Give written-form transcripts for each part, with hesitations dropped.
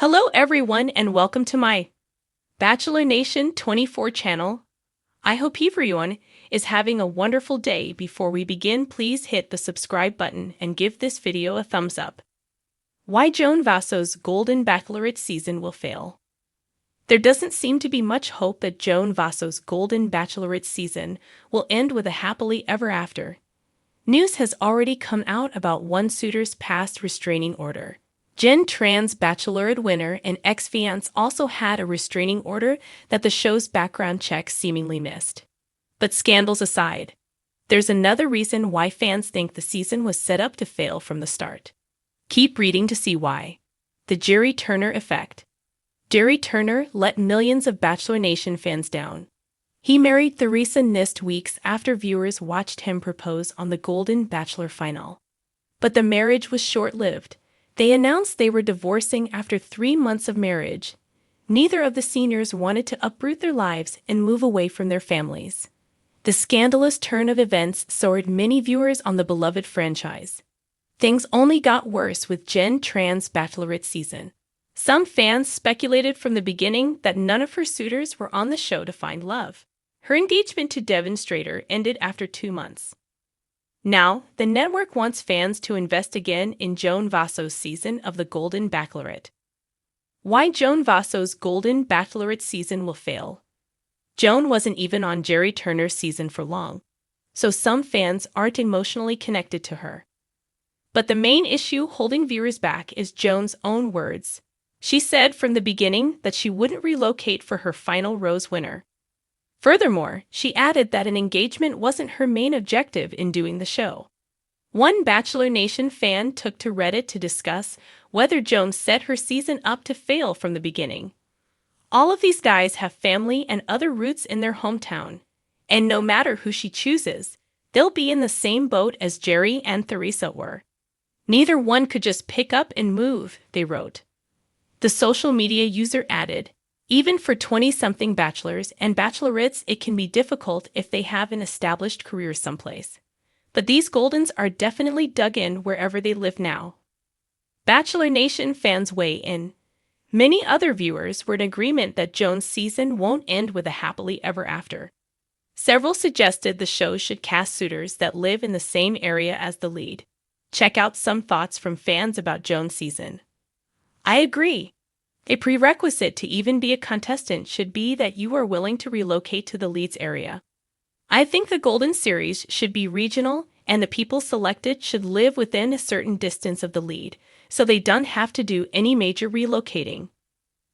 Hello everyone and welcome to my Bachelor Nation 24 channel. I hope everyone is having a wonderful day. Before we begin, please hit the subscribe button and give this video a thumbs up. Why Joan Vassos' Golden Bachelorette season will fail. There doesn't seem to be much hope that Joan Vassos' Golden Bachelorette season will end with a happily ever after. News has already come out about one suitor's past restraining order. Jen Tran's Bachelorette winner and ex-fiance also had a restraining order that the show's background check seemingly missed. But scandals aside, there's another reason why fans think the season was set up to fail from the start. Keep reading to see why. The Jerry Turner effect. Jerry Turner let millions of Bachelor Nation fans down. He married Theresa Nist weeks after viewers watched him propose on the Golden Bachelor final. But the marriage was short-lived. They announced they were divorcing after 3 months of marriage. Neither of the seniors wanted to uproot their lives and move away from their families. The scandalous turn of events soured many viewers on the beloved franchise. Things only got worse with Jen Tran's Bachelorette season. Some fans speculated from the beginning that none of her suitors were on the show to find love. Her engagement to Devon Strader ended after 2 months. Now, the network wants fans to invest again in Joan Vassos' season of the Golden Bachelorette. Why Joan Vassos' Golden Bachelorette season will fail. Joan wasn't even on Jerry Turner's season for long, so some fans aren't emotionally connected to her. But the main issue holding viewers back is Joan's own words. She said from the beginning that she wouldn't relocate for her final rose winner. Furthermore, she added that an engagement wasn't her main objective in doing the show. One Bachelor Nation fan took to Reddit to discuss whether Joan set her season up to fail from the beginning. All of these guys have family and other roots in their hometown, and no matter who she chooses, they'll be in the same boat as Jerry and Theresa were. Neither one could just pick up and move, they wrote. The social media user added, even for 20-something bachelors and bachelorettes, it can be difficult if they have an established career someplace. But these Goldens are definitely dug in wherever they live now. Bachelor Nation fans weigh in. Many other viewers were in agreement that Joan's season won't end with a happily ever after. Several suggested the show should cast suitors that live in the same area as the lead. Check out some thoughts from fans about Joan's season. I agree. A prerequisite to even be a contestant should be that you are willing to relocate to the lead's area. I think the Golden Series should be regional and the people selected should live within a certain distance of the lead, so they don't have to do any major relocating.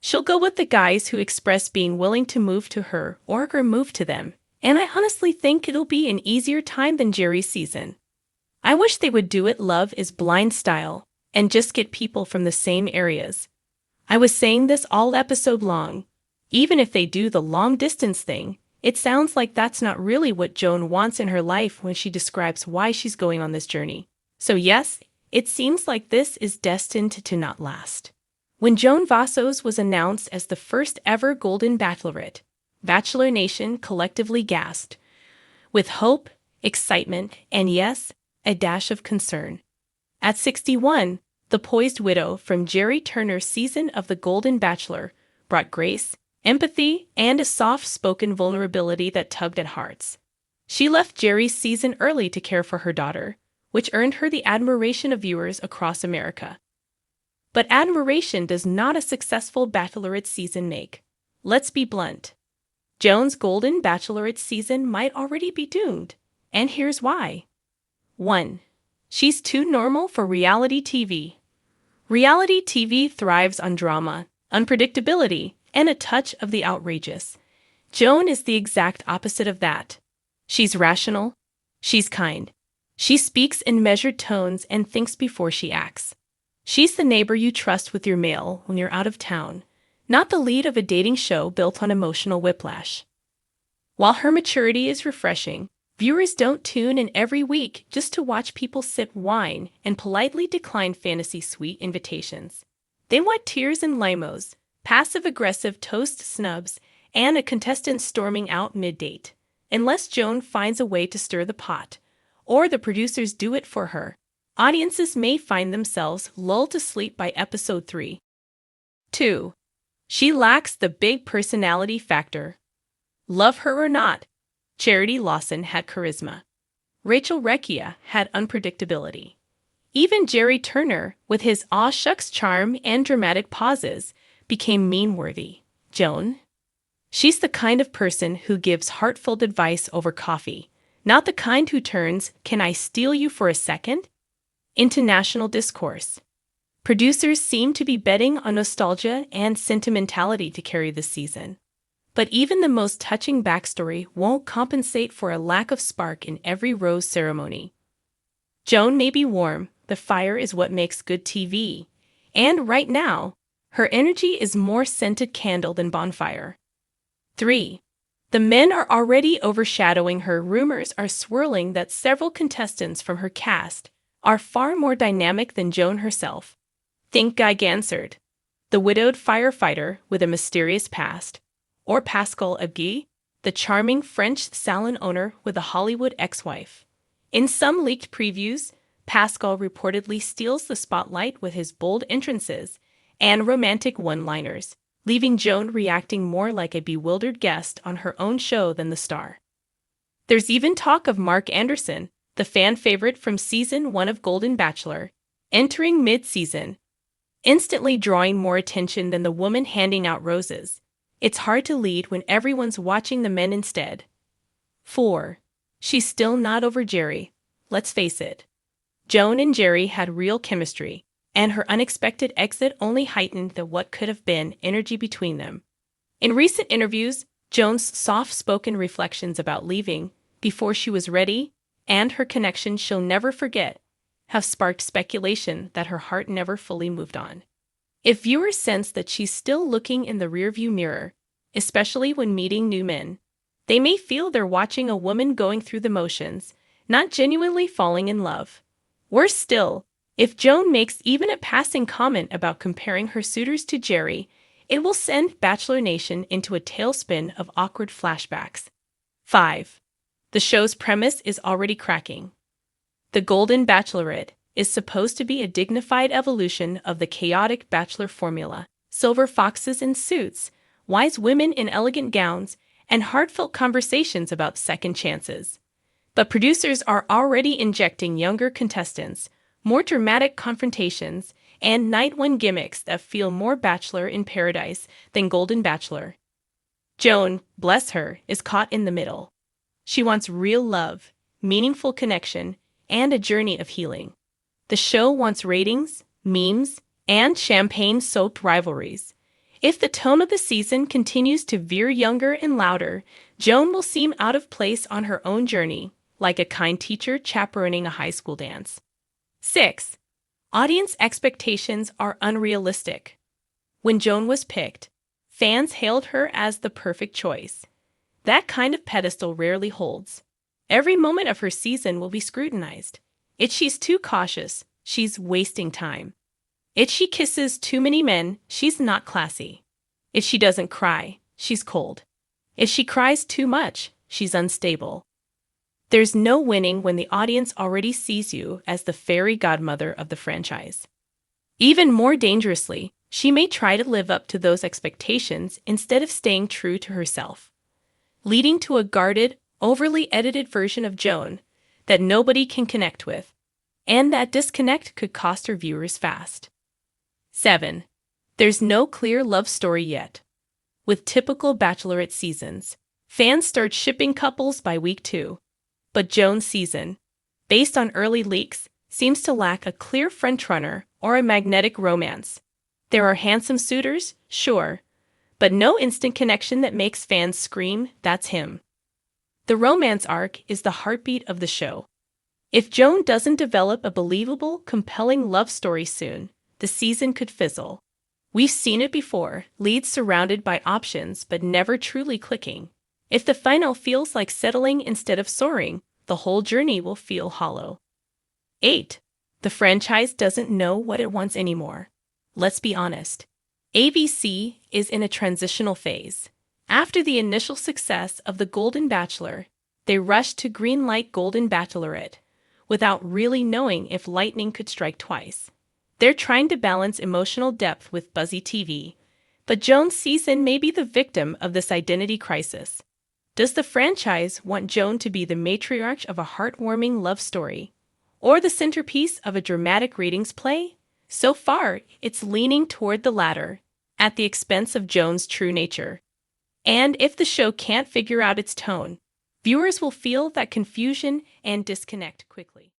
She'll go with the guys who express being willing to move to her or move to them, and I honestly think it'll be an easier time than Jerry's season. I wish they would do it Love is Blind style and just get people from the same areas. I was saying this all episode long. Even if they do the long-distance thing, it sounds like that's not really what Joan wants in her life when she describes why she's going on this journey. So yes, it seems like this is destined to not last. When Joan Vassos was announced as the first ever Golden Bachelorette, Bachelor Nation collectively gasped, with hope, excitement, and yes, a dash of concern. At 61, the poised widow from Jerry Turner's season of The Golden Bachelor brought grace, empathy, and a soft-spoken vulnerability that tugged at hearts. She left Jerry's season early to care for her daughter, which earned her the admiration of viewers across America. But admiration does not a successful Bachelorette season make. Let's be blunt. Joan's Golden Bachelorette season might already be doomed, and here's why. 1. She's too normal for reality TV. Reality TV thrives on drama, unpredictability, and a touch of the outrageous. Joan is the exact opposite of that. She's rational. She's kind. She speaks in measured tones and thinks before she acts. She's the neighbor you trust with your mail when you're out of town, not the lead of a dating show built on emotional whiplash. While her maturity is refreshing, viewers don't tune in every week just to watch people sip wine and politely decline fantasy suite invitations. They want tears and limos, passive-aggressive toast snubs, and a contestant storming out mid-date. Unless Joan finds a way to stir the pot, or the producers do it for her, audiences may find themselves lulled to sleep by episode 3. 2. She lacks the big personality factor. Love her or not, Charity Lawson had charisma. Rachel Recchia had unpredictability. Even Jerry Turner, with his aw shucks charm and dramatic pauses, became meme-worthy. Joan? She's the kind of person who gives heartfelt advice over coffee, not the kind who turns "can I steal you for a second?" into national discourse. Producers seem to be betting on nostalgia and sentimentality to carry this season. But even the most touching backstory won't compensate for a lack of spark in every rose ceremony. Joan may be warm, the fire is what makes good TV. And right now, her energy is more scented candle than bonfire. 3. The men are already overshadowing her. Rumors are swirling that several contestants from her cast are far more dynamic than Joan herself. Think Guy Gansard, the widowed firefighter with a mysterious past, or Pascal Abguy, the charming French salon owner with a Hollywood ex-wife. In some leaked previews, Pascal reportedly steals the spotlight with his bold entrances and romantic one-liners, leaving Joan reacting more like a bewildered guest on her own show than the star. There's even talk of Mark Anderson, the fan favorite from Season 1 of Golden Bachelor, entering mid-season, instantly drawing more attention than the woman handing out roses. It's hard to lead when everyone's watching the men instead. 4. She's still not over Jerry. Let's face it. Joan and Jerry had real chemistry, and her unexpected exit only heightened the what could have been energy between them. In recent interviews, Joan's soft-spoken reflections about leaving before she was ready and her connection she'll never forget have sparked speculation that her heart never fully moved on. If viewers sense that she's still looking in the rearview mirror, especially when meeting new men, they may feel they're watching a woman going through the motions, not genuinely falling in love. Worse still, if Joan makes even a passing comment about comparing her suitors to Jerry, it will send Bachelor Nation into a tailspin of awkward flashbacks. 5. The show's premise is already cracking. The Golden Bachelorette is supposed to be a dignified evolution of the chaotic Bachelor formula: silver foxes in suits, wise women in elegant gowns, and heartfelt conversations about second chances. But producers are already injecting younger contestants, more dramatic confrontations, and night one gimmicks that feel more Bachelor in Paradise than Golden Bachelor. Joan, bless her, is caught in the middle. She wants real love, meaningful connection, and a journey of healing. The show wants ratings, memes, and champagne-soaked rivalries. If the tone of the season continues to veer younger and louder, Joan will seem out of place on her own journey, like a kind teacher chaperoning a high school dance. 6. Audience expectations are unrealistic. When Joan was picked, fans hailed her as the perfect choice. That kind of pedestal rarely holds. Every moment of her season will be scrutinized. If she's too cautious, she's wasting time. If she kisses too many men, she's not classy. If she doesn't cry, she's cold. If she cries too much, she's unstable. There's no winning when the audience already sees you as the fairy godmother of the franchise. Even more dangerously, she may try to live up to those expectations instead of staying true to herself, leading to a guarded, overly edited version of Joan that nobody can connect with, and that disconnect could cost her viewers fast. 7. There's no clear love story yet. With typical Bachelorette seasons, fans start shipping couples by week 2. But Joan's season, based on early leaks, seems to lack a clear frontrunner or a magnetic romance. There are handsome suitors, sure, but no instant connection that makes fans scream, "That's him." The romance arc is the heartbeat of the show. If Joan doesn't develop a believable, compelling love story soon, the season could fizzle. We've seen it before, leads surrounded by options but never truly clicking. If the final feels like settling instead of soaring, the whole journey will feel hollow. 8. The franchise doesn't know what it wants anymore. Let's be honest. ABC is in a transitional phase. After the initial success of The Golden Bachelor, they rushed to greenlight Golden Bachelorette, without really knowing if lightning could strike twice. They're trying to balance emotional depth with buzzy TV, But Joan's season may be the victim of this identity crisis. Does the franchise want Joan to be the matriarch of a heartwarming love story, or the centerpiece of a dramatic ratings play? So far, it's leaning toward the latter, at the expense of Joan's true nature. And if the show can't figure out its tone, viewers will feel that confusion and disconnect quickly.